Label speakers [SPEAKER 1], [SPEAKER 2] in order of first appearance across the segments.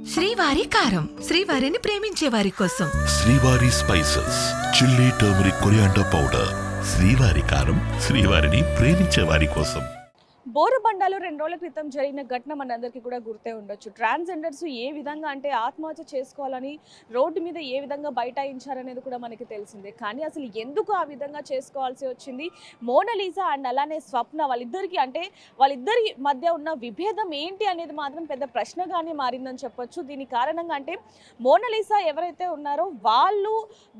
[SPEAKER 1] శ్రీవారి కారం, శ్రీవారిని ప్రేమించే వారి కోసం.
[SPEAKER 2] శ్రీవారి spices, chilli turmeric coriander powder. శ్రీవారి కారం, శ్రీవారిని ప్రేమించే వారి కోసం.
[SPEAKER 3] బోరుబండలో 2 రోజుల క్రితం జరిగిన ఘటన మనందరికీ కూడా గుర్తే ఉండొచ్చు. ట్రాన్స్జెండర్స్ ఏ విధంగా అంటే ఆత్మహత్య చేసుకోవాలని రోడ్డు మీద ఏ విధంగా బైఠాయించారనేది కూడా మనకి తెలిసిందే. కానీ అసలు ఎందుకు ఆ విధంగా చేసుకోవాల్సి వచ్చింది? మోనాలిసా అండ్ అలానే స్వప్న వాళ్ళిద్దరి మధ్య ఉన్న విభేదం ఏంటి అనేది మాత్రం పెద్ద ప్రశ్నగానే మారిందని చెప్పొచ్చు. దీనికి కారణంగా అంటే మోనాలిసా ఎవరైతే ఉన్నారో వాళ్ళు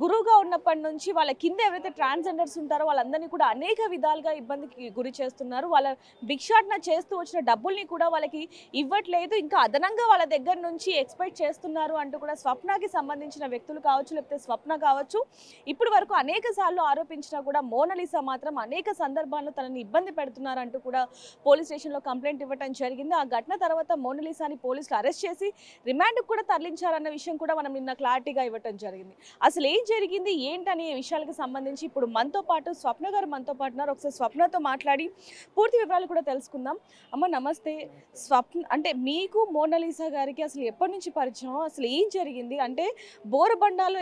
[SPEAKER 3] గురువుగా ఉన్నప్పటి నుంచి వాళ్ళ కింద ఎవరైతే ట్రాన్స్జెండర్స్ ఉంటారో వాళ్ళందరినీ కూడా అనేక విధాలుగా ఇబ్బందికి గురి చేస్తున్నారు. వాళ్ళ భిక్షాటన చేస్తూ వచ్చిన డబ్బుల్ని కూడా వాళ్ళకి ఇవ్వట్లేదు, ఇంకా అదనంగా వాళ్ళ దగ్గర నుంచి ఎక్స్పెక్ట్ చేస్తున్నారు అంటూ కూడా స్వప్నకి సంబంధించిన వ్యక్తులు కావచ్చు, లేకపోతే స్వప్న కావచ్చు, ఇప్పటి వరకు అనేక సార్లు ఆరోపించినా కూడా మోనాలిసా మాత్రం అనేక సందర్భాల్లో తనని ఇబ్బంది పెడుతున్నారు అంటూ కూడా పోలీస్ స్టేషన్లో కంప్లైంట్ ఇవ్వడం జరిగింది. ఆ ఘటన తర్వాత మోనాలిసాని పోలీసులు అరెస్ట్ చేసి రిమాండ్కి కూడా తరలించారన్న విషయం కూడా మనం నిన్న క్లారిటీగా ఇవ్వడం జరిగింది. అసలు ఏం జరిగింది ఏంటనే విషయాలకు సంబంధించి ఇప్పుడు మనతో పాటు స్వప్న గారు మనతో పాటు ఉన్నారు. ఒకసారి స్వప్నతో మాట్లాడి పూర్తి వివరాలు కూడా తెలుసుకుందాం. అమ్మ నమస్తే. స్వప్న అంటే మీకు మోనాలిసా గారికి అసలు ఎప్పటి నుంచి పరిచయం, అసలు ఏం జరిగింది? అంటే బోరబండాలో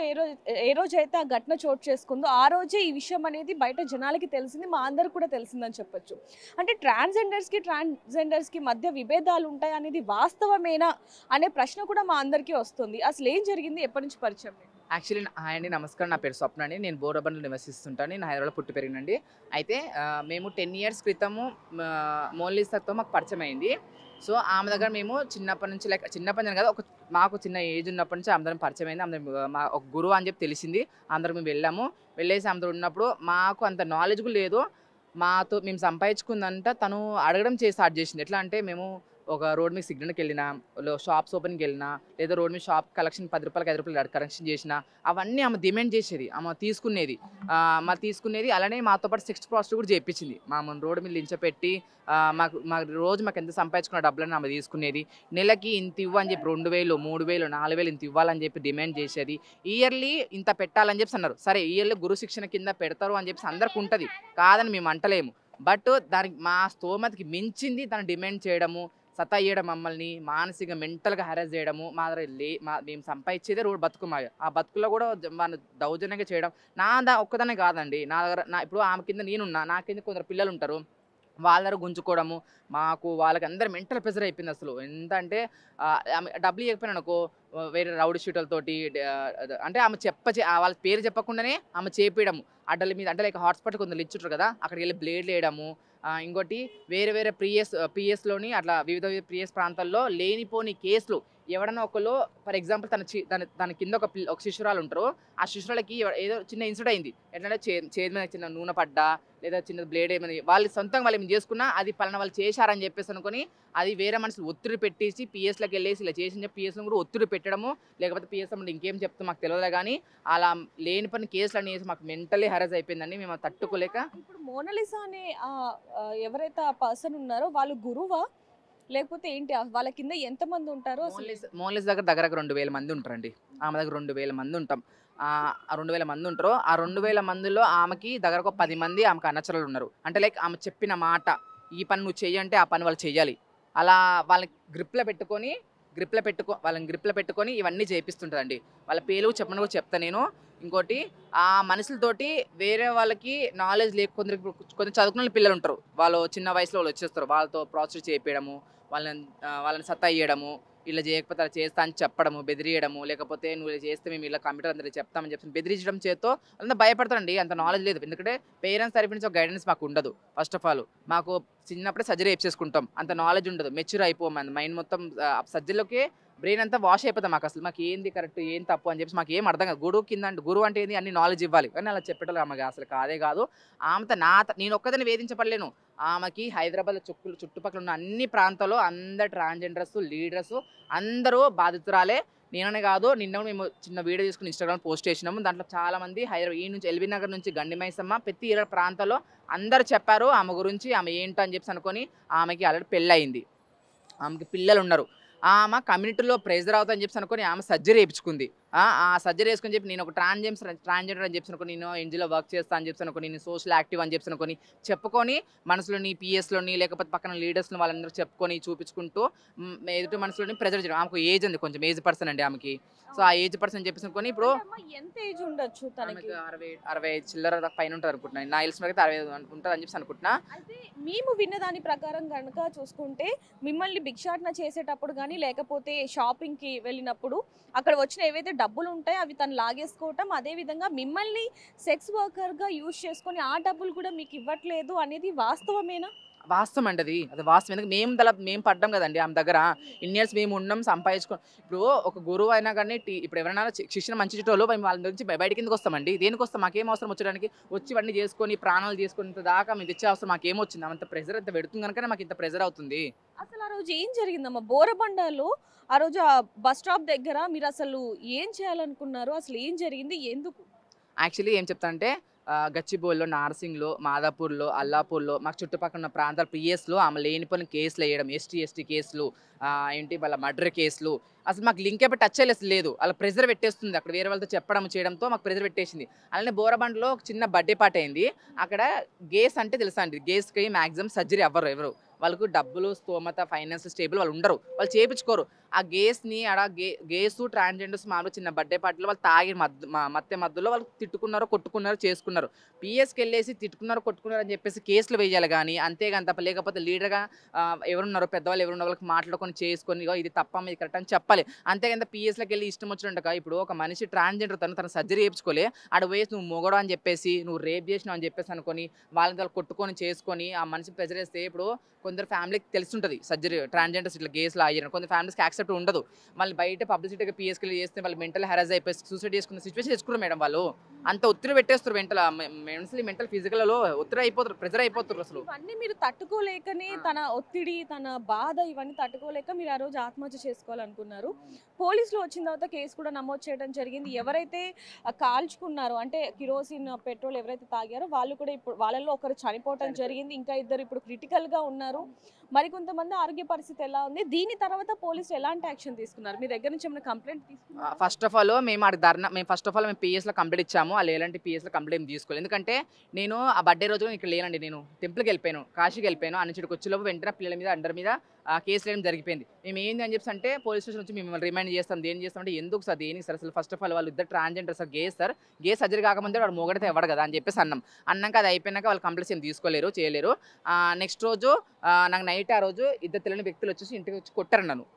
[SPEAKER 3] ఏ రోజైతే ఆ ఘటన చోటు చేసుకుందో ఆ రోజే ఈ విషయం అనేది బయట జనాలకి తెలిసింది, మా అందరికి కూడా తెలిసిందని చెప్పొచ్చు. అంటే ట్రాన్స్జెండర్స్కి మధ్య విభేదాలు ఉంటాయి అనేది వాస్తవమేనా అనే ప్రశ్న కూడా మా అందరికీ వస్తుంది. అసలు ఏం జరిగింది, ఎప్పటి నుంచి పరిచయం?
[SPEAKER 4] యాక్చువల్లీ హాయ్ అండి, నమస్కారం. నా పేరు స్వప్న అండి. నేను బోరబండలో నివసిస్తుంటాను. నేను హైదరాబాద్లో పుట్టి పెరిగినండి. అయితే మేము 10 years క్రితము మోనాలిసాతో మాకు పరిచయం అయింది. సో ఆమె దగ్గర మేము చిన్నప్పటి నుంచి చిన్నప్పటి నుంచి కదా మాకు చిన్న ఏజ్ ఉన్నప్పటి నుంచి అందరం పరిచయం అయింది. అందరం మా ఒక గురువు అని చెప్పి తెలిసింది. అందరం మేము వెళ్ళేసి అందరూ ఉన్నప్పుడు మాకు అంత నాలెడ్జ్ కూడా లేదు. మేము సంపాదించుకుందంతా తను అడగడం స్టార్ట్ చేసింది. ఎట్లా అంటే మేము ఒక రోడ్ మీద సిగ్నల్కి వెళ్ళినా, షాప్స్ ఓపెన్కి వెళ్ళినా, లేదా రోడ్ మీద షాప్ కలెక్షన్ 10 రూపాయలకి 5 రూపాయలు కలెక్షన్ చేసినా అవన్నీ ఆమె డిమాండ్ చేసేది, ఆమె తీసుకునేది. అలానే మాతో పాటు సెక్స్ ప్రాస్టిట్యూట్ కూడా చేయించింది. మా రోడ్డు మీద లించపెట్టి మాకు ఎంత సంపాదించుకున్న డబ్బులని ఆమె తీసుకునేది. నెలకి ఇంత ఇవ్వని చెప్పి 2000, 3000, 4000 ఇంత ఇవ్వాలని చెప్పి డిమాండ్ చేసేది. ఇయర్లీ ఇంత పెట్టాలని చెప్పి అన్నారు. సరే ఇయర్లీ గురు శిక్షణ కింద పెడతారు అని చెప్పి అందరికి ఉంటుంది, కాదని మేము అంటలేము. బట్ దానికి మా స్తోమతకి మించింది తను డిమాండ్ చేయడము, సతాయియడం, మమ్మల్ని మానసిక మెంటల్గా హెరాస్ చేయడము. మేము సంపాదించేదే రోడ్ ఆ బతుకులో కూడా మన దౌర్జన్యంగా చేయడం. ఒక్కదానే కాదండి, నా దగ్గర ఇప్పుడు ఆమె కింద నేనున్నా, నా కింద కొందరు పిల్లలు ఉంటారు, వాళ్ళ దగ్గర గుంజుకోవడము. వాళ్ళకి అందరు మెంటల్ ప్రెషర్ అయిపోయింది. అసలు ఎంత అంటే ఆమె డబ్బులు ఇవ్వకపోయినా అనుకో వేరే రౌడీ షూటర్లతోటి అంటే ఆమె వాళ్ళ పేరు చెప్పకుండానే ఆమె చేపించడము అడ్డల మీద. అంటే లైక్ హాస్పిటల్ కొందరు ఇచ్చుంటారు కదా, అక్కడికి వెళ్ళి బ్లేడ్లు వేయడము. ఇంకోటి వేరే పిఎస్లోని అట్లా వివిధ పిఎస్ ప్రాంతాల్లో లేనిపోని కేసులు. ఎవడన్నా ఒకళ్ళు ఫర్ ఎగ్జాంపుల్ తన కింద ఒక శిశురాలు ఉంటారు, ఆ శిశురాలకి ఏదో చిన్న ఇన్సిడెంట్ అయింది. ఎట్లంటే చేతి మీద చిన్న నూనె పడ్డా, లేదా చిన్న బ్లేడ్ ఏమైనా వాళ్ళు సొంతంగా వాళ్ళు ఏమైనా చేసుకున్నా అది పలానా వాళ్ళు చేశారని చెప్పేసి అనుకుని అది వేరే మనుషులు ఒత్తిడి పెట్టేసి పిఎస్లోకి వెళ్ళేసి ఇలా చేసి పిఎస్లో కూడా ఒత్తిడి పెట్టడము, లేకపోతే పిఎస్ అంటే ఇంకేం చెప్తాం మాకు తెలియదు. కానీ అలా లేని పని కేసులు అనేసి మాకు మెంటలీ హెరాస్ అయిపోయిందండి. మేము తట్టుకోలేక.
[SPEAKER 3] ఇప్పుడు మోనాలిసా అనే ఎవరైతే ఆ పర్సన్ ఉన్నారో వాళ్ళు గురువా లేకపోతే ఏంటి, వాళ్ళ కింద ఎంతమంది ఉంటారు?
[SPEAKER 4] మోనాలిసా దగ్గర 2000 మంది ఉంటారండి. ఆమె దగ్గర 2000 మంది ఉంటాం. ఆ 2000 మంది ఉంటారు. ఆ 2000 మందిలో ఆమెకి దగ్గర ఒక 10 మంది ఆమెకు అనుచరులు ఉన్నారు. అంటే లైక్ ఆమె చెప్పిన మాట, ఈ పని నువ్వు చెయ్యంటే ఆ పని వాళ్ళు చెయ్యాలి. అలా వాళ్ళని గ్రిప్లో పెట్టుకొని ఇవన్నీ చేపిస్తుంటారండి. వాళ్ళ పేరు చెప్పని కూడా చెప్తా నేను. ఇంకోటి ఆ మనుషులతోటి వేరే వాళ్ళకి నాలెడ్జ్ కొంచెం చదువుకున్న పిల్లలు ఉంటారు, వాళ్ళు చిన్న వయసులో వాళ్ళు వచ్చేస్తారు. వాళ్ళతో ప్రాసెస్ చేయించడము, వాళ్ళని సతాయియడము, ఇలా చేయకపోతే అలా చేస్తా అని చెప్పడము, బెదిరియడము, లేకపోతే నువ్వు ఇలా చేస్తే మేము ఇలా కంప్యూటర్ అందరికీ చెప్తామని చెప్పి బెదిరించడం చేత్తో అంతా భయపడతారండి. అంత నాలెడ్జ్ లేదు. ఎందుకంటే పేరెంట్స్ తరపు నుంచి ఒక గైడెన్స్ మాకు ఉండదు. ఫస్ట్ ఆఫ్ ఆల్ మాకు చిన్నప్పుడే సర్జరీ చేసుకుంటాం, అంత నాలెడ్జ్ ఉండదు, మెచ్యూర్ అయిపోం. మైండ్ మొత్తం సర్జరీలోకి బ్రెయిన్ అంతా వాష్ అయిపోతాం. మాకు అసలు మాకు ఏంది కరెక్ట్ ఏం తప్పు అని చెప్పి మాకు ఏం అర్థం కాదు. గురువు అంటే ఏంది, అన్ని నాలెడ్జ్ ఇవ్వాలి, కానీ అలా చెప్పేటోళ్ళు ఆమెకి అసలు కాదే కాదు. ఆమెతో నేను ఒక్కదాన్ని వేధించబడలేను. ఆమెకి హైదరాబాద్ చుట్టుపక్కల ఉన్న అన్ని ప్రాంతాల్లో అందరు ట్రాన్స్జెండర్స్ లీడర్స్ అందరూ బాధితురాలే. నేననే కాదు, నిన్న మేము చిన్న వీడియో తీసుకుని ఇన్స్టాగ్రామ్ పోస్ట్ చేసినాము. దాంట్లో చాలామంది హైదరాబాద్ ఈ నుంచి ఎల్బీ నగర్ నుంచి గండిమైసమ్మ ప్రతి 20 ప్రాంతాల్లో అందరు చెప్పారు ఆమె గురించి, ఆమె ఏంటో అని చెప్పి అనుకొని. ఆమెకి ఆల్రెడీ పెళ్ళయింది, ఆమెకి పిల్లలు ఉన్నారు. ఆమె కమ్యూనిటీలో ప్రెజర్ అవుతుందని చెప్పి అనుకొని ఆమె సర్జరీ చేయించుకుంది. ఆ సర్జరీ చేసుకొని చెప్పి నేను ఒక ట్రాన్స్జెండర్ అని చెప్పి అనుకో, నేను ఎన్జిఓలో వర్క్ చేస్తా అని చెప్పి అనుకో, నేను సోషల్ యాక్టివ్ అని చెప్పి అనుకొని చెప్పుకొని మనసులోని పిఎస్లోని లేకపోతే పక్కన లీడర్స్ని వాళ్ళందరూ చెప్పుకొని చూపించుకుంటూ ఎదుటి మనసులోని ప్రెజర్ చేయడం. ఆమెకు ఏజ్ ఉంది, కొంచెం ఏజ్ పర్సన్ అండి ఆమెకి. సో ఆ ఏజ్ పర్సన్ చెప్పేసి అనుకొని ఇప్పుడు
[SPEAKER 3] ఎంత ఏజ్ ఉండొచ్చు తనకి?
[SPEAKER 4] 60 చిల్లర పైన ఉంటుంది అనుకుంటున్నా. నా తెలిసిన వరకు 60 ఉంటుంది అని చెప్పి అనుకుంటున్నా.
[SPEAKER 3] అయితే మేము విన్న దాని ప్రకారం కనుక చూసుకుంటే మిమ్మల్ని భిక్షాటన చేసేటప్పుడు కానీ లేకపోతే షాపింగ్కి వెళ్ళినప్పుడు అక్కడ వచ్చిన ఏవైతే డబ్బులు ఉంటాయో అవి తను లాగేసుకోవటం, అదేవిధంగా మిమ్మల్ని సెక్స్ వర్కర్గా యూజ్ చేసుకొని ఆ డబ్బులు కూడా మీకు ఇవ్వట్లేదు అనేది వాస్తవమేనా?
[SPEAKER 4] వాస్తవం అండి, అది వాస్తవం. ఎందుకు మేము పడ్డాం కదండి ఆమె దగ్గర. ఇన్ని ఇయర్స్ మేము ఉన్నాం, సంపాదించుకో. ఇప్పుడు ఒక గురువు అయినా కానీ ఇప్పుడు ఎవరైనా శిక్షణ మంచి చెట్టోళ్ళు మేము వాళ్ళ నుంచి బయటకి ఎందుకు వస్తామండి? దేనికి వస్తాం? మాకేం అవసరం వచ్చడానికి? వచ్చి ఇవన్నీ చేసుకొని ప్రాణాలు చేసుకునేంత దాకా మేము తెచ్చే అవసరం మాకేమొచ్చింది? అంత ప్రెజర్ అంత పెడుతుంది కనుక మాకు ఇంత ప్రెజర్ అవుతుంది.
[SPEAKER 3] అసలు ఆ రోజు ఏం జరిగిందమ్మా బోరబండలో? ఆ రోజు ఆ బస్ స్టాప్ దగ్గర మీరు అసలు ఏం చేయాలనుకున్నారు? అసలు ఏం జరిగింది? ఎందుకు?
[SPEAKER 4] యాక్చువల్లీ ఏం చెప్తానంటే గచ్చిబౌలిలో, నార్సింగ్లో, మాదాపూర్లో, అల్లాపూర్లో మాకు చుట్టుపక్కల ఉన్న ప్రాంతాల పిఎస్లో ఆమె లేనిపోయిన కేసులు వేయడం, ఎస్టీ కేసులు, ఏంటి వాళ్ళ మర్డర్ కేసులు, అసలు మాకు లింక్ ఎప్పుడు టచ్ లేదు. అలా ప్రెజర్ పెట్టేస్తుంది. అక్కడ వేరే వాళ్ళతో చెప్పడం చేయడంతో మాకు ప్రెజర్ పెట్టేసింది. అలానే బోరబండలో ఒక చిన్న బర్త్డే పార్టీ అయింది. అక్కడ గేస్ అంటే తెలుసా అండి, గేస్కి మ్యాక్సిమం సర్జరీ అవ్వరు ఎవరు. వాళ్ళకు డబ్బులు, స్తోమత, ఫైనాన్స్ స్టేబుల్ వాళ్ళు ఉండరు, వాళ్ళు చేయించుకోరు. ఆ గేస్ని ఆడ గేసు ట్రాన్స్జెండర్స్ మామూలు చిన్న బర్త్డే పార్టీలో వాళ్ళు తాగి మధ్యలో వాళ్ళు తిట్టుకున్నారు, కొట్టుకున్నారు, చేసుకున్నారు. పిఎస్కి వెళ్ళేసి తిట్టుకున్నారు, కొట్టుకున్నారు అని చెప్పేసి కేసులు వేయాలి కానీ అంతేగాని తప్ప. లేకపోతే లీడర్గా ఎవరున్నారో పెద్దవాళ్ళు ఎవరున్న వాళ్ళకి మాట్లాడుకొని చేసుకొని ఇది తప్ప ఇది కరెక్ట్ అని చెప్పాలి. అంతేగాని పిఎస్లోకి వెళ్ళి ఇష్టం వచ్చినట్టుగా. ఇప్పుడు ఒక మనిషి ట్రాన్స్జెండర్ తన సర్జరీ చేయించుకోలే, ఆడ వేసి నువ్వు మొగడు అని చెప్పేసి, నువ్వు రేప్ చేసినావు అని చెప్పేసి అనుకొని వాళ్ళని కొట్టుకొని చేసుకొని ఆ మనిషి ప్రెజర్ వేస్తే, ఇప్పుడు కొందరు ఫ్యామిలీకి తెలుసుంటుంది సర్జరీ ట్రాన్స్జెండర్స్ ఇట్లా కేసులు అయ్యారు, కొందరు ఫ్యామిలీస్కి యాక్సెప్ట్ ఉండదు. మళ్ళీ బయట పబ్లిసిటీగా పిఎస్కి చేస్తే వాళ్ళు మెంటల్ హెరాస్ అయిపోయి సూసైడ్ చేసుకున్న సిచ్యువేషన్ తెచ్చుకున్నారు మేడం. వాళ్ళు అంత ఒత్తిడి పెట్టేస్తారు, మెంటల్ ఫిజికల్లో ఒత్తిడి అయిపోతారు, ప్రెజర్ అయిపోతారు. అసలు
[SPEAKER 3] ఇవన్నీ మీరు తట్టుకోలేకనే, తన ఒత్తిడి, తన బాధ ఇవన్నీ తట్టుకోలేక మీరు ఆ రోజు ఆత్మహత్య చేసుకోవాలనుకున్నారు. పోలీసులు వచ్చిన తర్వాత కేసు కూడా నమోదు చేయడం జరిగింది. ఎవరైతే కాల్చుకున్నారో అంటే కిరోసిన్ పెట్రోల్ ఎవరైతే తాగారో వాళ్ళు కూడా ఇప్పుడు వాళ్ళల్లో ఒకరు చనిపోవడం జరిగింది. ఇంకా ఇద్దరు ఇప్పుడు క్రిటికల్గా ఉన్నారు. మరికొంతమంది ఆరోగ్య పరిస్థితి ఎలా ఉంది? దీని తర్వాత పోలీసులు ఎలాంటి యాక్షన్ తీసుకున్నారు? మీ దగ్గర నుంచి ఏమైనా కంప్లైంట్ తీసుకున్నారు?
[SPEAKER 4] ఫస్ట్ ఆఫ్ ఆల్ మేము పిఎస్లో కంప్లైంట్ ఇచ్చాము. వాళ్ళు ఎలాంటి పిఎస్లో కంప్లైంట్ తీసుకోలేదు. ఎందుకంటే నేను ఆ బర్త్డే రోజు ఇక్కడ లేనండి, నేను టెంపుల్కి వెళ్ళిపోయాను, కాశీకి వెళ్ళిపోయాను. అన్నింటికి వచ్చేలోపు వెంటనే పిల్లల మీద అండర్ మీద కేసు వేయడం జరిగిపోయింది. మేము ఏంది అని చెప్పి అంటే పోలీస్ స్టేషన్ నుంచి మిమ్మల్ని రిమైండ్ చేస్తాం. దేని చేస్తామంటే ఎందుకు సార్, దేనికి సార్, అసలు ఫస్ట్ ఆఫ్ ఆల్ వాళ్ళు ఇద్దరు ట్రాన్స్జెండర్ సార్, సార్ గే సర్జరీ కాకముందే వాడు మొగడితే ఇవ్వడు కదా అని చెప్పేసి అన్నాక అది అయిపోయినాక వాళ్ళు కంప్లైంట్స్ ఏం తీసుకోలేరు, చేయలేరు. నెక్స్ట్ రోజు నాకు నైట్ ఆ రోజు ఇద్దరు తెలియని వ్యక్తులు వచ్చేసి ఇంటికి వచ్చి కొట్టారు నన్ను.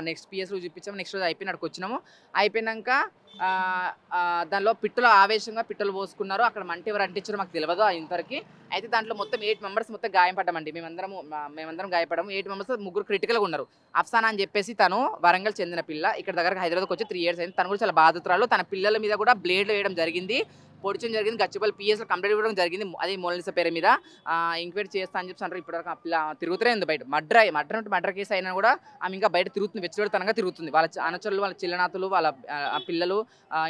[SPEAKER 4] నెక్స్ట్ పిఎస్లో చూపించాము. నెక్స్ట్ రోజు అయిపోయిన అక్కడికి వచ్చినాము. అయిపోయినాక దానిలో పిట్టలు ఆవేశంగా పిట్టలు పోసుకున్నారు. అక్కడ మంట ఎవరు అంటించారో మాకు తెలియదు ఇంతవరకు. అయితే దాంట్లో మొత్తం 8 మెంబర్స్ మొత్తం గాయపడ్డామండి. మేమందరం గాయపడ్డాము. 8 మెంబర్స్ 3 క్రిటికల్గా ఉన్నారు. అఫ్సానా అని చెప్పేసి తను వరంగల్ చెందిన పిల్ల, ఇక్కడ దగ్గర హైదరాబాద్కి వచ్చి 3 years అయింది. తను కూడా చాలా బాధితురాలు. తన పిల్లల మీద కూడా బ్లేడ్లు వేయడం జరిగింది, పొడిచడం జరిగింది. గచ్చిబౌలి పిఎస్లో కంప్లైంట్ ఇవ్వడం జరిగింది. అది మోనాలిసా పేరు మీద ఎంక్వైరీ చేస్తా అని చెప్పి అంటారు. ఇప్పటివరకు ఆ పిల్ల తిరుగుతూనే ఉంది బయట. మర్డర్ కేసు అయినా కూడా ఆమె ఇంకా బయట తిరుగుతుంది, వెచ్చలతనంగా తిరుగుతుంది. వాళ్ళ అనుచరులు, వాళ్ళ చిల్లనాతులు, వాళ్ళ పిల్లలు,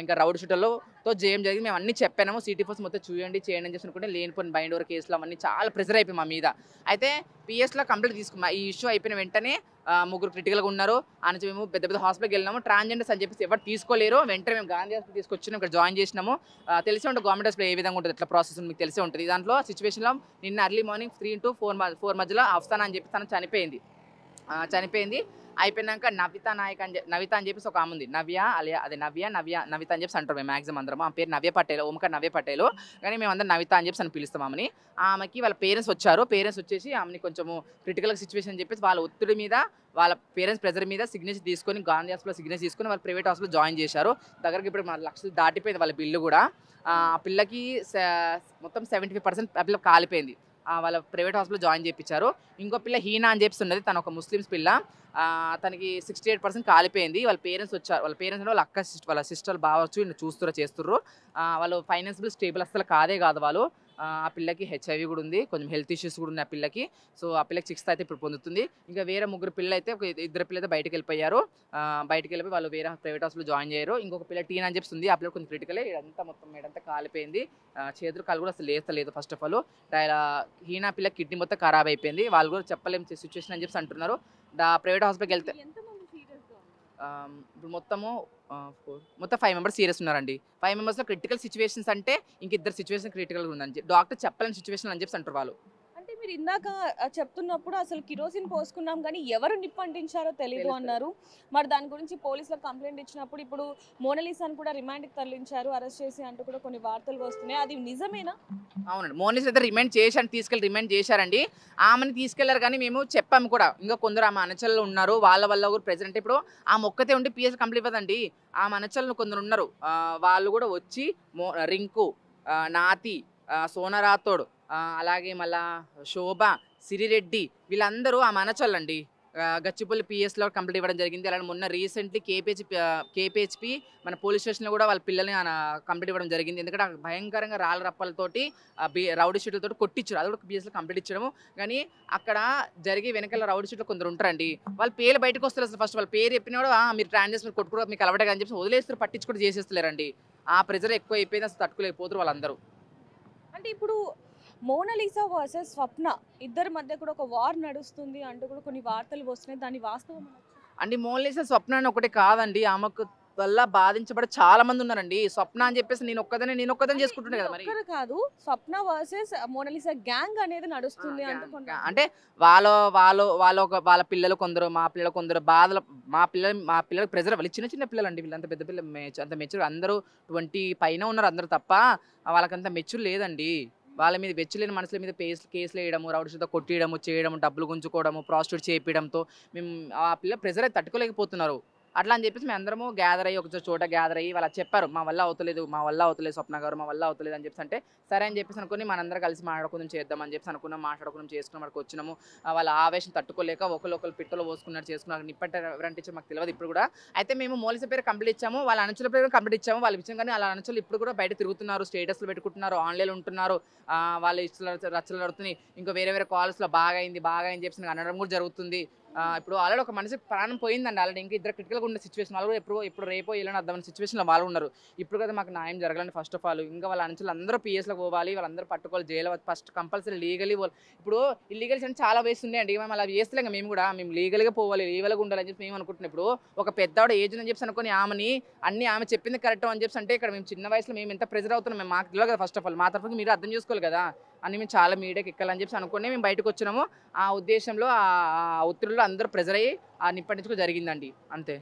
[SPEAKER 4] ఇంకా రౌడ్ షూటర్లతో జయం జరిగింది. మేము అన్ని చెప్పాము. సిటీ ఫోర్స్ మొత్తం చేయండి అని చేసుకుంటే లేనిపోయిన బైండ్ ఓవర్ కేసులు అవన్నీ చాలా ప్రెజర్ అయిపోయి మా మీద. అయితే పిఎస్లో కంప్లైంట్ తీసుకున్నాం. ఈ ఇష్యూ అయిపోయిన వెంటనే 3 క్రిటికల్గా ఉన్నారు. ఆ నుంచి మేము పెద్ద హాస్పిటల్కి వెళ్ళినాము. ట్రాన్స్జెండర్స్ అని చెప్పేసి ఎవరు తీసుకోలేరు. వెంటనే మేము గాంధీ హాస్పిటల్ తీసుకొచ్చినాం, ఇక్కడ జాయిన్ చేసినాము. తెలిసే ఉంటుంది గవర్నమెంట్ హాస్పిటల్ ఏ విధంగా ఉంటుంది, ఎట్లా ప్రాసెస్ మీకు తెలిసే ఉంటుంది. దాంట్లో సిచ్యువేషన్లో నిన్న ఎర్లీ మార్నింగ్ 3 to 4 మధ్యలో అఫ్సానా అని చెప్పి తను చనిపోయింది. అయిపోయినాక నవిత అని చెప్పేసి ఒక ఆమె ఉంది, నవ్య నవిత అని చెప్పి అంటారు మేము మ్యాక్సిమం అందరం. ఆ పేరు నవ్య పటేల్, ఓంకార్ నవ్య పటేల్, కానీ మేము అందరం నవిత అని చెప్పి పిలుస్తాం ఆమెని. ఆమెకి వాళ్ళ పేరెంట్స్ వచ్చారు. పేరెంట్స్ వచ్చేసి ఆమెని కొంచెము క్రిటికల్ సిచ్యువేషన్ అని చెప్పేసి వాళ్ళ ఒత్తిడి మీద, వాళ్ళ పేరెంట్స్ ప్రెజర్ మీద సిగ్నేచర్ తీసుకొని గాంధీ హాస్పిటల్ సిగ్నేచర్ తీసుకొని వాళ్ళు ప్రైవేట్ హాస్పిటల్ జాయిన్ చేశారు. దగ్గరికి ఇప్పుడు 1 లక్షలు దాటిపోయింది వాళ్ళ బిల్లు కూడా. ఆ పిల్లకి మొత్తం 75% ఆ పిల్ల కాలిపోయింది. వాళ్ళ ప్రైవేట్ హాస్పిటల్ జాయిన్ చేయించారు. ఇంకో పిల్ల హీనా అని చెప్పి ఉన్నది, తను ఒక ముస్లిమ్స్ పిల్ల. తనకి 68% కాలిపోయింది. వాళ్ళ పేరెంట్స్ వచ్చారు. వాళ్ళ పేరెంట్స్ వాళ్ళ అక్క వాళ్ళ సిస్టర్ బావచ్చు చేస్తుర్రు. వాళ్ళు ఫైనాన్షియల్ స్టేబుల్ అసలు కాదు వాళ్ళు. ఆ పిల్లకి హెచ్ఐవి కూడా ఉంది, కొంచెం హెల్త్ ఇష్యూస్ కూడా ఉన్నాయి ఆ పిల్లకి. సో ఆ పిల్లకి 6th అయితే ఇప్పుడు పొందుతుంది. ఇంకా వేరే 3 పిల్లలు అయితే, 2 పిల్లలు అయితే బయటకు వెళ్ళిపోయారు. బయటకు వెళ్ళిపోయి వాళ్ళు వేరే ప్రైవేట్ హాస్పిటల్ జాయిన్ అయ్యారు. ఇంకొక పిల్ల టీన్ అని చెప్తుంది, ఆ పిల్ల కొంచెం క్రిటికలే. ఇదంతా మొత్తం మేడంతా కాలిపోయింది. చేతులు కాలు కూడా అసలు లేస్తలేదు. ఫస్ట్ ఆఫ్ ఆల్ హీనా పిల్ల కిడ్నీ మొత్తం ఖరాబ్ అయిపోయింది. వాళ్ళు కూడా చెప్పలేం సిచ్యువేషన్ అని చెప్పి అంటున్నారు. ప్రైవేట్ హాస్పిటల్కి వెళ్తే ఇప్పుడు మొత్తం 5 మెంబర్స్ సీరియస్ ఉన్నారండి. 5 మెంబర్స్లో క్రిటికల్ సిచ్యువేషన్స్ అంటే ఇంక ఇద్దరు సిచ్యువేషన్ క్రిటికల్గా ఉందని డాక్టర్ చెప్పలేని సిచ్యువేషన్ అని చెప్పి అంటారు వాళ్ళు.
[SPEAKER 3] అంటే మీరు ఇందాక చెప్తున్నప్పుడు అసలు కిరోసిన్ పోసుకున్నాం కానీ ఎవరు నిప్పంటించారో తెలియదు అన్నారు. మరి దాని గురించి పోలీసులకు కంప్లైంట్ ఇచ్చినప్పుడు ఇప్పుడు మోనాలిసాను కూడా రిమాండ్కి తరలించారు అరెస్ట్ చేసి అంటూ కూడా కొన్ని వార్తలు వస్తున్నాయి. అది నిజమేనా?
[SPEAKER 4] అవునండి, మోనాలిసా అయితే రిమాండ్ చేశారండి. ఆమెను తీసుకెళ్లారు కానీ మేము చెప్పాము కూడా, ఇంకా కొందరు ఆమె అనుచరులు ఉన్నారు, వాళ్ళ వల్ల కూడా ప్రెసిడెంట్ ఇప్పుడు ఆ మొక్కతే ఉండి పిఎస్ కంప్లీట్ అవ్వదండి. ఆమె అనుచరులు కొందరు ఉన్నారు, వాళ్ళు కూడా వచ్చి రింకు, నాతి, సోనరాథోడ్, అలాగే మళ్ళా శోభ, సిరిరెడ్డి వీళ్ళందరూ ఆ మనచల్లండి గచ్చిపల్లి పిఎస్లో కంప్లీట్ ఇవ్వడం జరిగింది. అలాగే మొన్న రీసెంట్లీ కేపీహెచ్పి మన పోలీస్ స్టేషన్లో కూడా వాళ్ళ పిల్లల్ని కంప్లీట్ ఇవ్వడం జరిగింది. ఎందుకంటే భయంకరంగా రాళ్ళ రప్పలతోటి రౌడీ షీట్లతో కొట్టించారు. అది కూడా పిఎస్లో కంప్లీట్ ఇచ్చడము. కానీ అక్కడ జరిగే వెనకాల రౌడీ షీట్లు కొందరు ఉంటారండి, వాళ్ళ పేర్లు బయటకు వస్తారు. అసలు ఫస్ట్ వాళ్ళ పేరు చెప్పినా కూడా మీరు ట్రాన్స్ మీరు కొట్టుకోవడం మీకు అలవాటే అని చెప్పి వదిలేస్తారు, పట్టించుకుంటూ చేసేస్తలేరండి. ఆ ప్రెజర్ ఎక్కువ అయిపోయింది, అసలు తట్టుకోలేకపోతారు వాళ్ళందరూ.
[SPEAKER 3] అంటే ఇప్పుడు మోనాలిసా వర్సెస్ స్వప్న ఇద్దరి మధ్య కూడా ఒక వార్ నడుస్తుంది అంటూ కూడా కొన్ని వార్తలు వస్తున్నాయి. దాని వాస్తవం
[SPEAKER 4] అండి, మోనాలిసా స్వప్న అని ఒకటే కాదండి, ఆమెకు వల్ల బాధించబడి చాలా మంది ఉన్నారండి. స్వప్న అని చెప్పేసి నేను ఒక్కదని చేసుకుంటున్నా కదా. మరి
[SPEAKER 3] కాదు, స్వప్న వర్సెస్ మోనాలిసా గ్యాంగ్ అనేది నడుస్తుంది
[SPEAKER 4] అంటే వాళ్ళ పిల్లలు కొందరు, మా పిల్లలు కొందరు బాధలు, మా పిల్లలకు ప్రెజర్, వాళ్ళు చిన్న పిల్లలు అండి, వీళ్ళంత పెద్ద పిల్లలు అంత మెచ్యూర్, అందరూ 20 పైన ఉన్నారు అందరూ, తప్ప వాళ్ళకంత మెచ్యూర్ లేదండి. వాళ్ళ మీద వెచ్చలేని మనుషుల మీద కేసులు వేయడము, రౌడీ షీట్తో కొట్టియడము, చేయడము, డబ్బులు గుంజుకోవడము, ప్రాస్టిట్యూట్ చేయించడంతో మేము ఆ పిల్ల ప్రెజర్ అయితే తట్టుకోలేకపోతున్నారు. అట్లా అని చెప్పేసి మేము అందరము గ్యాదర్ అయ్యి ఒక చోట గ్యాదర్ అయ్యి వాళ్ళు చెప్పారు, మా వల్ల అవుతలేదు స్వప్న గారు, మా వల్ల అవుతలేదు అని చెప్పేసి అంటే సరే అని చెప్పేసి అనుకుని మనందరం కలిసి మాట్లాడుకుందాం చేద్దామని చెప్పేసి అనుకున్నాం. మాట్లాడుకున్నాం, చేసుకున్నాం, అక్కడికి వచ్చినాము. వాళ్ళ ఆవేశం తట్టుకోలేక ఒకరు పిట్టలో పోసుకున్నారు, చేసుకున్నారు. నిప్పంటే ఎవరంటే ఇచ్చారు మాకు తెలియదు ఇప్పుడు కూడా. అయితే మేము మోనాలిసా పేరు కంప్లీట్ ఇచ్చాము, వాళ్ళ అనుచరుల పేరు కంప్లీట్ ఇచ్చాము. వాళ్ళు ఇచ్చాం కానీ వాళ్ళ అనుచరులు ఇప్పుడు కూడా బయట తిరుగుతున్నారు, స్టేటస్లు పెట్టుకుంటున్నారు, ఆన్లైన్ ఉంటున్నారు, వాళ్ళ ఇష్టలు రచ్చలు నడుతున్నాయి. ఇంకా వేరే కాల్స్లో బాగా అయింది చెప్పేసి అనడం కూడా జరుగుతుంది. ఇప్పుడు ఆల్రెడీ ఒక మనిషి ప్రాణం పోయిందండి, ఆల్రెడీ ఇంకా ఇద్దరు క్రిటికల్గా ఉన్న సిచ్యువేషన్, వాళ్ళు కూడా ఇప్పుడు రేపో వెళ్ళని అర్థమైన సిచ్యువేషన్లో వాళ్ళు ఉన్నారు. ఇప్పుడు కదా మాకు న్యాయం జరగాలని ఫస్ట్ ఆఫ్ ఆల్, ఇంకా వాళ్ళ అనుచరులు అందరూ పిఎస్లో పోవాలి, వాళ్ళందరూ పట్టుకోవాలి, జైలు ఫస్ట్ కంపల్సరీ లీగలీ. ఇప్పుడు ఇల్లీగల్స్ అంటే చాలా వేసి ఉన్నాయండి, మేము అలా చేస్తలేం. మేము లీగల్గా పోవాలి, లీగల్గా ఉండాలని చెప్పి మేము అనుకుంటున్నాం. ఇప్పుడు ఒక పెద్దవాడు ఏజ్ అని చెప్పి అనుకుని ఆమె చెప్పింది కరెక్ట్ అని చెప్పి అంటే ఇక్కడ మేము చిన్న వయసులో మేము ఎంత ప్రెజర్ అవుతున్నాం మేము మాకు తెలియదు కదా. ఫస్ట్ ఆఫ్ ఆల్ మా తరఫున మీరు అర్థం చేసుకోవాలి కదా అని మేము చాలా మీడియాకి ఎక్కాలని చెప్పి అనుకుని మేము బయటకు వచ్చినాము. ఆ ఉద్దేశంలో ఆ ఒత్తిడిలో అందరూ ప్రెజర్ అయ్యి నిప్పటించుకో జరిగిందండి, అంతే.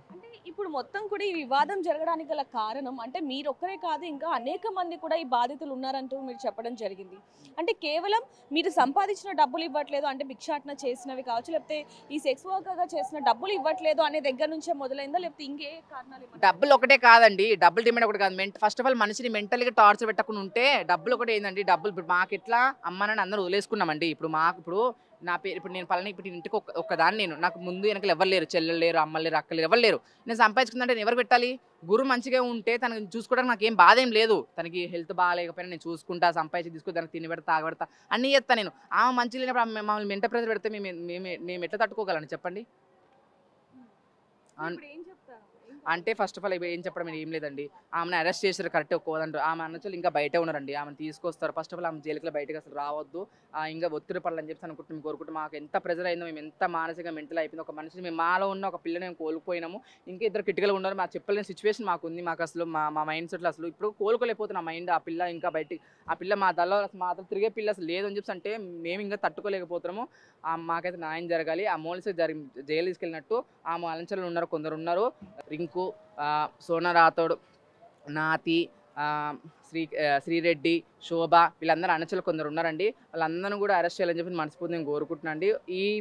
[SPEAKER 3] ఇప్పుడు మొత్తం కూడా ఈ వివాదం జరగడానికి గల కారణం అంటే మీరు ఒక్కరే కాదు, ఇంకా అనేక మంది కూడా ఈ బాధితులు ఉన్నారంటూ మీరు చెప్పడం జరిగింది. అంటే కేవలం మీరు సంపాదించిన డబ్బులు ఇవ్వట్లేదు అంటే భిక్షాటన చేసినవి కావచ్చు, లేకపోతే ఈ సెక్స్ వర్కర్గా చేసిన డబ్బులు ఇవ్వట్లేదు అనే దగ్గర నుంచే మొదలైందా, లేకపోతే ఇంకే కారణాలు?
[SPEAKER 4] డబ్బులు ఒకటే కాదండి, డబ్బులు డిమాండ్ ఒకటి కాదు. ఫస్ట్ ఆఫ్ ఆల్ మనిషిని మెంటల్గా టార్చర్ పెట్టకుండా ఉంటే డబ్బులు ఒకటి ఏంటండి, డబ్బులు ఇప్పుడు మాకు ఎట్లా అమ్మనని అందరూ వదిలేసుకున్నామండి. ఇప్పుడు నా పేరు ఇప్పుడు నేను పలానా ఇప్పుడు ఇంటికి ఒక్కదాన్ని, నాకు ముందు వెనకలు ఎవరు లేరు, చెల్లెలు లేరు, అమ్మలు లేరు, అక్కలు ఎవరు లేరు. నేను సంపాదించుకుందంటే నేను ఎవరు పెట్టాలి? గురువు మంచిగా ఉంటే తనకి చూసుకోవడానికి నాకు ఏం బాధ ఏం లేదు, తనకి హెల్త్ బాగాలేకపోయినా నేను చూసుకుంటా, సంపాదించి తీసుకుని దానికి తిని పెడతా, తాగబెడతా అన్నీ చేస్తాను నేను. ఆమె మంచిగా లేనప్పుడు మమ్మల్ని మెంట ప్రెజర్ పెడితే మేము ఎట్లా తట్టుకోగలను చెప్పండి? అంటే ఫస్ట్ ఆఫ్ ఆల్ ఏం చెప్పడం ఏం లేదండి, ఆమెను అరెస్ట్ చేశారు కరెక్ట్ ఒక్కోదంటారు. ఆమె అన్నచలు ఇంకా బయటే ఉన్నారండి, ఆమెను తీసుకొస్తారు. ఫస్ట్ ఆఫ్ ఆల్ ఆమె జైలుకి బయటకు అసలు రావద్దు, ఇంకా ఒత్తిడి పడాలని చెప్పి అనుకుంటున్నాం, కోరుకుంటాం. మాకు ఎంత ప్రెజర్ అయిందో, మేము ఎంత మానసికంగా మెంటల్ అయిపోయింది. ఒక మనిషిని మేము మాలో ఉన్న ఒక పిల్లని మేము కోల్పోయినాము, ఇంకా ఇద్దరు క్రిటికల్గా ఉన్నారు. మాకు చెప్పలేని సిచ్యువేషన్ మాకు ఉంది. మాకు అసలు మా మైండ్ సెట్లో అసలు ఇప్పుడు కోలుకోలేకపోతున్నా మైండ్. ఆ పిల్ల ఇంకా బయటికి, ఆ పిల్ల మా అతను తిరిగే పిల్ల అసలు లేదని చెప్పి అంటే మేము ఇంకా తట్టుకోలేకపోతున్నాము. మాకైతే న్యాయం జరగాలి. ఆ మోనాలిసా జైలు తీసుకెళ్ళినట్టు ఆ అలంచలు ఉన్నారు, కొందరు ఉన్నారు, రింకు, సోనరాథోడ్, నాతి, శ్రీరెడ్డి, శోభ వీళ్ళందరూ అనుచరులు కొందరు ఉన్నారండి. వాళ్ళందరూ కూడా అరెస్ట్ చేయాలని చెప్పి మనస్ఫూర్తి నేను కోరుకుంటున్నాను అండి.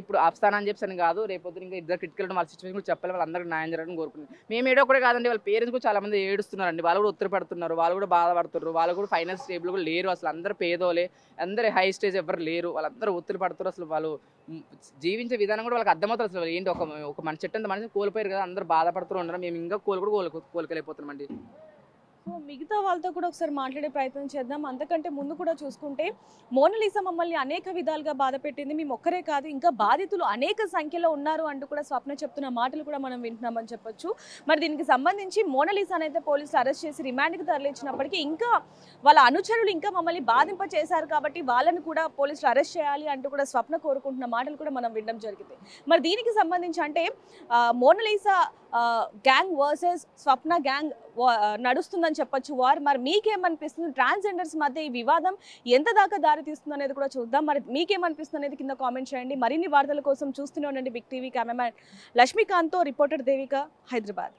[SPEAKER 4] ఇప్పుడు ఆఫ్స్థానం అని చెప్పి కాదు, రేపొద్దు ఇంకా ఇద్దరు క్రిటికల్ వాళ్ళ సిచ్యువేషన్ కూడా చెప్పాలి, వాళ్ళందరికీ న్యాయం జరగాలని కోరుకుంటున్నాను. మేము ఏడో కూడా కాదండి, వాళ్ళ పేరెంట్స్ కూడా చాలా మంది ఏడుస్తున్నారండి, వాళ్ళు కూడా ఒత్తిడిపడుతున్నారు, వాళ్ళు కూడా బాధపడుతున్నారు, వాళ్ళు కూడా ఫైనాన్స్ స్టేబుల్ కూడా లేరు. అసలు అందరూ పేదోలే, అందరూ హై స్టేజ్ ఎవరు లేరు, వాళ్ళందరూ ఒత్తిడి పడుతున్నారు. అసలు వాళ్ళు జీవించే విధానం కూడా వాళ్ళకి అర్థమవుతుంది. అసలు ఏంటి ఒక మన చెట్టు మనిషి కోల్పోయారు కదా, అందరూ బాధపడుతూ ఉన్నారు. మేము ఇంకా కోలుకోలేకపోతున్నామండి.
[SPEAKER 3] సో మిగతా వాళ్ళతో కూడా ఒకసారి మాట్లాడే ప్రయత్నం చేద్దాం. అంతకంటే ముందు కూడా చూసుకుంటే మోనాలిసా మమ్మల్ని అనేక విధాలుగా బాధ పెట్టింది, మేము ఒక్కరే కాదు ఇంకా బాధితులు అనేక సంఖ్యలో ఉన్నారు అంటూ కూడా స్వప్న చెప్తున్న మాటలు కూడా మనం వింటున్నామని చెప్పొచ్చు. మరి దీనికి సంబంధించి మోనాలిసాని అయితే పోలీసులు అరెస్ట్ చేసి రిమాండ్కి తరలించినప్పటికీ ఇంకా వాళ్ళ అనుచరులు ఇంకా మమ్మల్ని బాధింప చేశారు కాబట్టి వాళ్ళని కూడా పోలీసులు అరెస్ట్ చేయాలి అంటూ కూడా స్వప్న కోరుకుంటున్న మాటలు కూడా మనం వినడం జరిగింది. మరి దీనికి సంబంధించి అంటే మోనాలిసా గ్యాంగ్ వర్సెస్ స్వప్న గ్యాంగ్ నడుస్తుందని చెప్పొచ్చు వార్. మరి మీకేమనిపిస్తుంది ట్రాన్స్జెండర్స్ మధ్య ఈ వివాదం ఎంత దాకా దారి తీస్తుంది అనేది కూడా చూద్దాం. మరి మీకేమనిపిస్తుంది అనేది కింద కామెంట్ చేయండి. మరిన్ని వార్తల కోసం చూస్తూనే ఉండండి బిగ్ టీవీ. కెమెరామ్యాన్ లక్ష్మీకాంత్తో రిపోర్టర్ దేవిక, హైదరాబాద్.